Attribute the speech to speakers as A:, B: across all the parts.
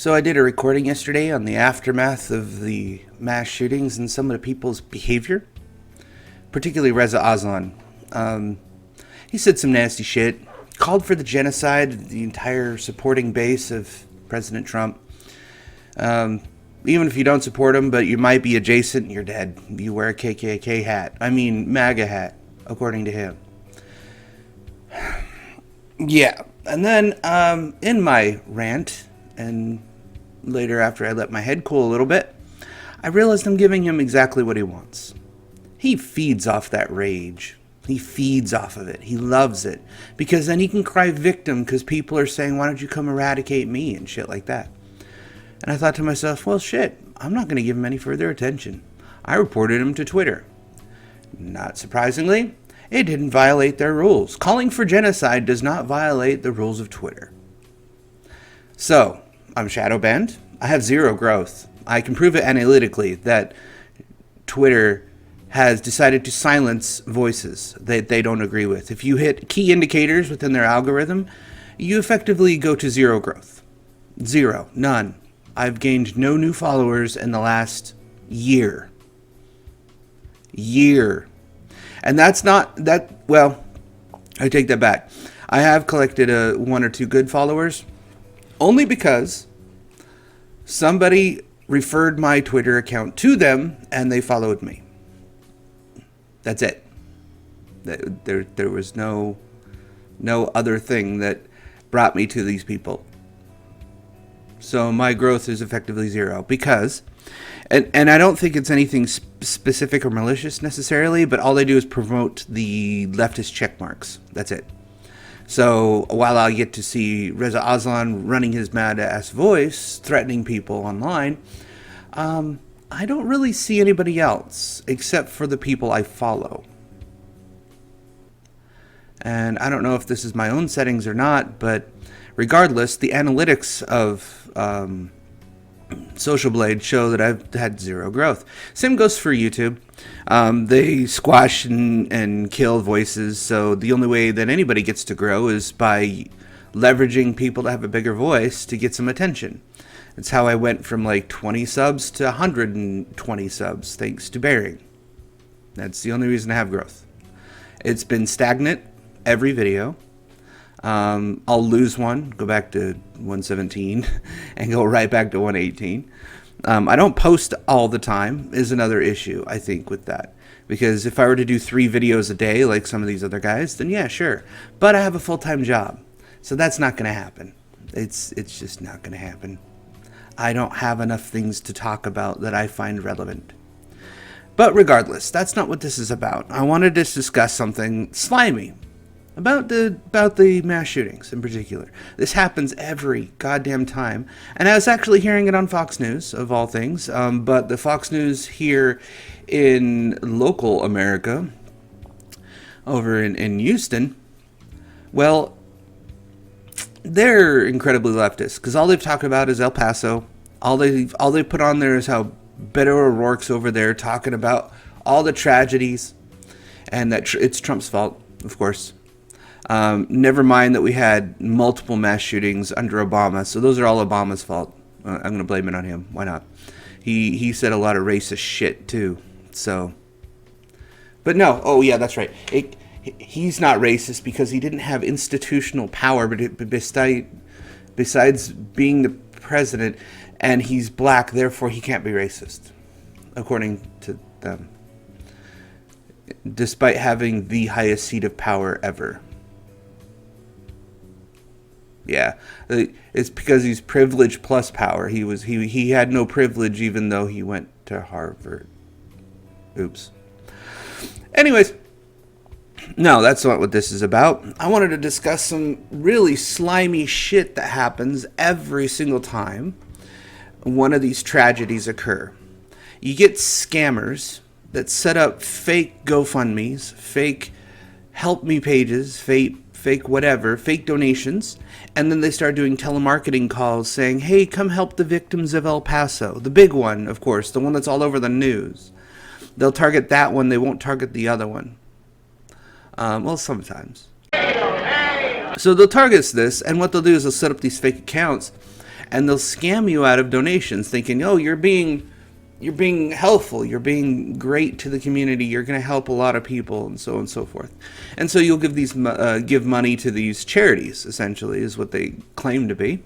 A: So I did a recording yesterday on the aftermath of the mass shootings and some of the people's behavior, particularly Reza Aslan. He said some nasty shit, called for the genocide of the entire supporting base of President Trump. Even if you don't support him, but you might be adjacent, you're dead. You wear a KKK hat. I mean, MAGA hat, according to him. Yeah. And then in my rant, and later after I let my head cool a little bit, I realized I'm giving him exactly what he wants. He feeds off that rage. He feeds off of it. He loves it. Because then he can cry victim because people are saying, why don't you come eradicate me and shit like that. And I thought to myself, well, shit, I'm not going to give him any further attention. I reported him to Twitter. Not surprisingly, it didn't violate their rules. Calling for genocide does not violate the rules of Twitter. So, I'm shadow banned. I have zero growth. I can prove it analytically that Twitter has decided to silence voices that they don't agree with. If you hit key indicators within their algorithm, you effectively go to zero growth. Zero. None. I've gained no new followers in the last year. And that's not that, well, I take that back. I have collected one or two good followers only because somebody referred my Twitter account to them and they followed me. That's it. There was no other thing that brought me to these people. So my growth is effectively zero because, and I don't think it's anything specific or malicious necessarily, but all they do is promote the leftist check marks. That's it. So while I get to see Reza Aslan running his mad-ass voice, threatening people online, I don't really see anybody else except for the people I follow. And I don't know if this is my own settings or not, but regardless, the analytics of Social Blade show that I've had zero growth. Same goes for YouTube. They squash and kill voices, so the only way that anybody gets to grow is by leveraging people to have a bigger voice to get some attention. That's how I went from like 20 subs to 120 subs, thanks to Bearing. That's the only reason I have growth. It's been stagnant every video. I'll lose one, go back to 117, and go right back to 118. I don't post all the time is another issue, I think, with that. Because if I were to do 3 videos a day, like some of these other guys, then yeah, sure. But I have a full-time job, so that's not going to happen. It's just not going to happen. I don't have enough things to talk about that I find relevant. But regardless, that's not what this is about. I wanted to discuss something slimy. About the mass shootings in particular. This happens every goddamn time. And I was actually hearing it on Fox News, of all things. But the Fox News here in local America, over in Houston, well, they're incredibly leftist. Because all they've talked about is El Paso. All they put on there is how Beto O'Rourke's over there talking about all the tragedies. And that it's Trump's fault, of course. Never mind that we had multiple mass shootings under Obama, so those are all Obama's fault. I'm going to blame it on him. Why not? He said a lot of racist shit too. So, but no. Oh yeah, that's right. He's not racist because he didn't have institutional power, but besides being the president, and he's black, therefore he can't be racist, according to them. Despite having the highest seat of power ever. Yeah, it's because he's privilege plus power. He had no privilege even though he went to Harvard. Oops. Anyways, no, that's not what this is about. I wanted to discuss some really slimy shit that happens every single time one of these tragedies occur. You get scammers that set up fake GoFundMes, fake help me pages, fake whatever, fake donations, and then they start doing telemarketing calls saying, hey, come help the victims of El Paso. The big one, of course, the one that's all over the news. They'll target that one, they won't target the other one. Well, sometimes. So they'll target this, and what they'll do is they'll set up these fake accounts, and they'll scam you out of donations, thinking, "Oh, you're being helpful, you're being great to the community, you're going to help a lot of people," and so on and so forth. And so you'll give money to these charities, essentially, is what they claim to be.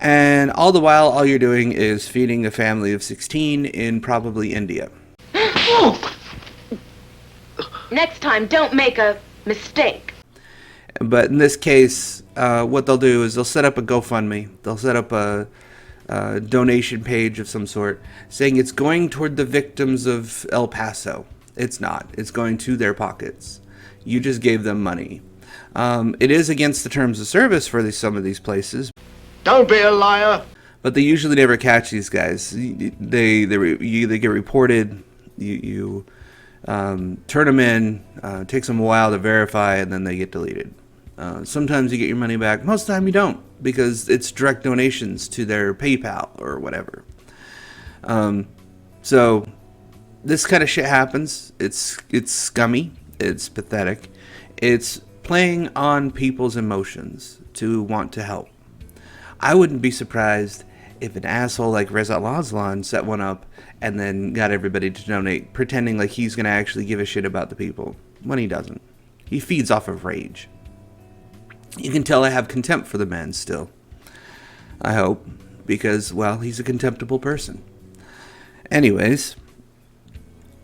A: And all the while, all you're doing is feeding a family of 16 in probably India.
B: Next time, don't make a mistake.
A: But in this case, what they'll do is they'll set up a GoFundMe. They'll set up a donation page of some sort, saying it's going toward the victims of El Paso. It's not. It's going to their pockets. You just gave them money. It is against the terms of service for some of these places.
C: Don't be a liar.
A: But they usually never catch these guys. They get reported. You turn them in. Takes them a while to verify, and then they get deleted. Sometimes you get your money back. Most of the time you don't, because it's direct donations to their PayPal or whatever. So this kind of shit happens. It's scummy. It's pathetic. It's playing on people's emotions to want to help. I wouldn't be surprised if an asshole like Reza Aslan set one up and then got everybody to donate, pretending like he's going to actually give a shit about the people, when he doesn't. He feeds off of rage. You can tell I have contempt for the man still. I hope, because, well, he's a contemptible person. Anyways,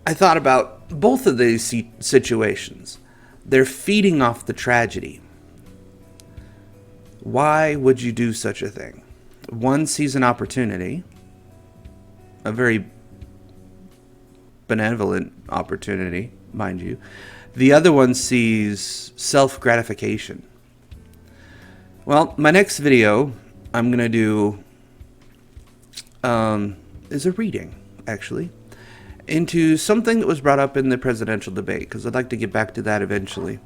A: I thought about both of these situations. They're feeding off the tragedy. Why would you do such a thing? One sees an opportunity, a very benevolent opportunity, mind you. The other one sees self-gratification. Well, my next video I'm going to do is a reading, actually, into something that was brought up in the presidential debate, because I'd like to get back to that eventually.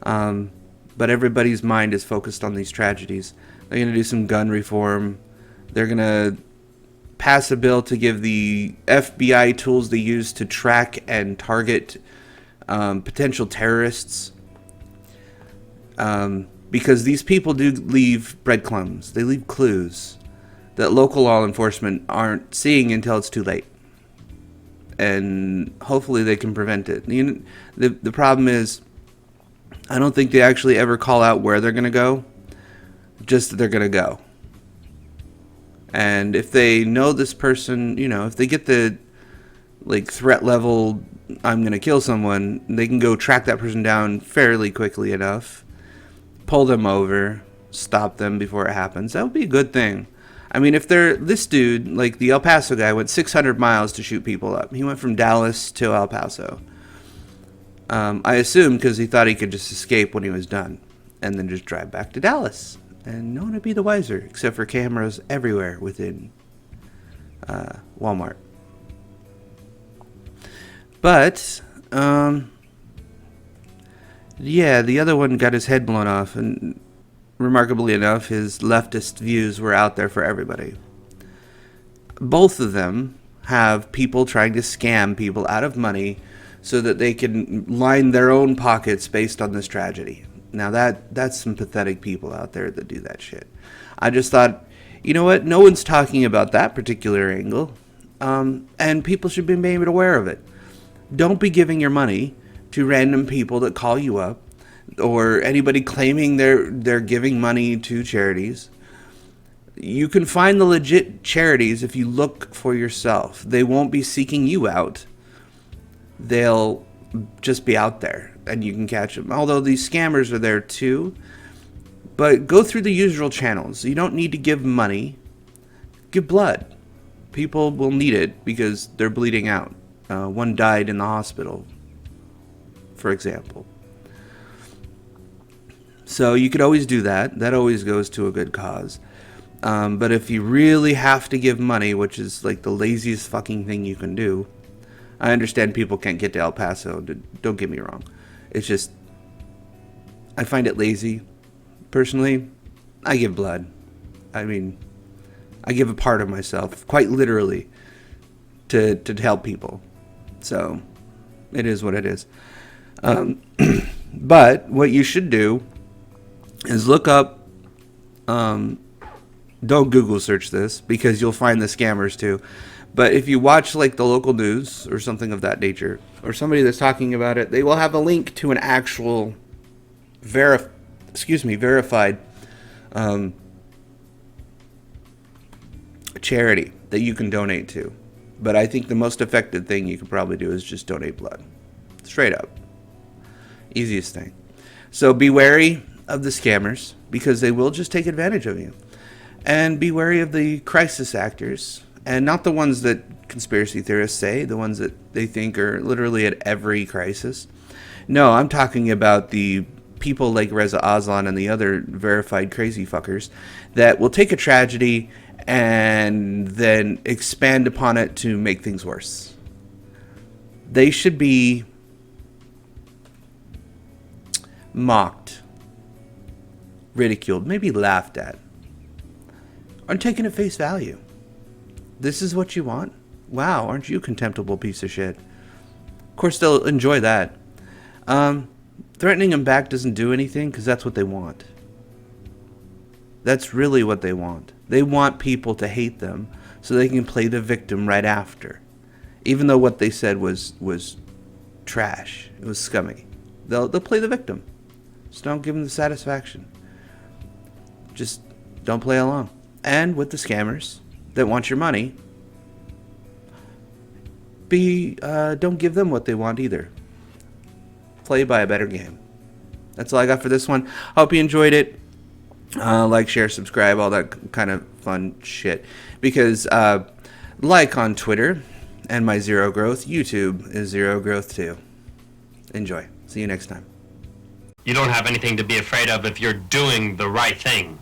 A: But everybody's mind is focused on these tragedies. They're going to do some gun reform. They're going to pass a bill to give the FBI tools they use to track and target potential terrorists. Because these people do leave breadcrumbs. They leave clues that local law enforcement aren't seeing until it's too late. And hopefully they can prevent it. The problem is, I don't think they actually ever call out where they're going to go. Just that they're going to go. And if they know this person, if they get the threat level, I'm going to kill someone, they can go track that person down fairly quickly enough. Pull them over. Stop them before it happens. That would be a good thing. I mean, if this dude, like the El Paso guy, went 600 miles to shoot people up. He went from Dallas to El Paso. I assume because he thought he could just escape when he was done and then just drive back to Dallas. And no one would be the wiser, except for cameras everywhere within Walmart. But, yeah, the other one got his head blown off, and remarkably enough, his leftist views were out there for everybody. Both of them have people trying to scam people out of money so that they can line their own pockets based on this tragedy. Now that's some pathetic people out there that do that shit. I just thought, you know what? No one's talking about that particular angle, and people should be made aware of it. Don't be giving your money to random people that call you up, or anybody claiming they're giving money to charities. You can find the legit charities if you look for yourself. They won't be seeking you out. They'll just be out there, and you can catch them. Although these scammers are there too. But go through the usual channels. You don't need to give money. Give blood. People will need it because they're bleeding out. One died in the hospital, for example. So you could always do that. That always goes to a good cause. But if you really have to give money, which is like the laziest fucking thing you can do, I understand people can't get to El Paso. Don't get me wrong. It's just, I find it lazy. Personally, I give blood. I mean, I give a part of myself, quite literally, to help people. So, it is what it is. But what you should do is look up Don't Google search this because you'll find the scammers too. But if you watch like the local news or something of that nature, or somebody that's talking about it, they will have a link to an actual verified charity that you can donate to. But I think the most effective thing you can probably do is just donate blood. Straight up. Easiest thing. So be wary of the scammers because they will just take advantage of you. And be wary of the crisis actors. And not the ones that conspiracy theorists say, the ones that they think are literally at every crisis. No, I'm talking about the people like Reza Aslan and the other verified crazy fuckers that will take a tragedy and then expand upon it to make things worse. They should be mocked, ridiculed, maybe laughed at, or taken at face value. This is what you want? Wow, aren't you a contemptible piece of shit? Of course, they'll enjoy that. Threatening them back doesn't do anything because that's what they want. That's really what they want. They want people to hate them so they can play the victim right after. Even though what they said was trash. It was scummy. They'll play the victim. Just don't give them the satisfaction. Just don't play along. And with the scammers that want your money, don't give them what they want either. Play by a better game. That's all I got for this one. Hope you enjoyed it. Like, share, subscribe, all that kind of fun shit. Because like on Twitter and my Zero Growth, YouTube is Zero Growth too. Enjoy. See you next time.
D: You don't have anything to be afraid of if you're doing the right thing.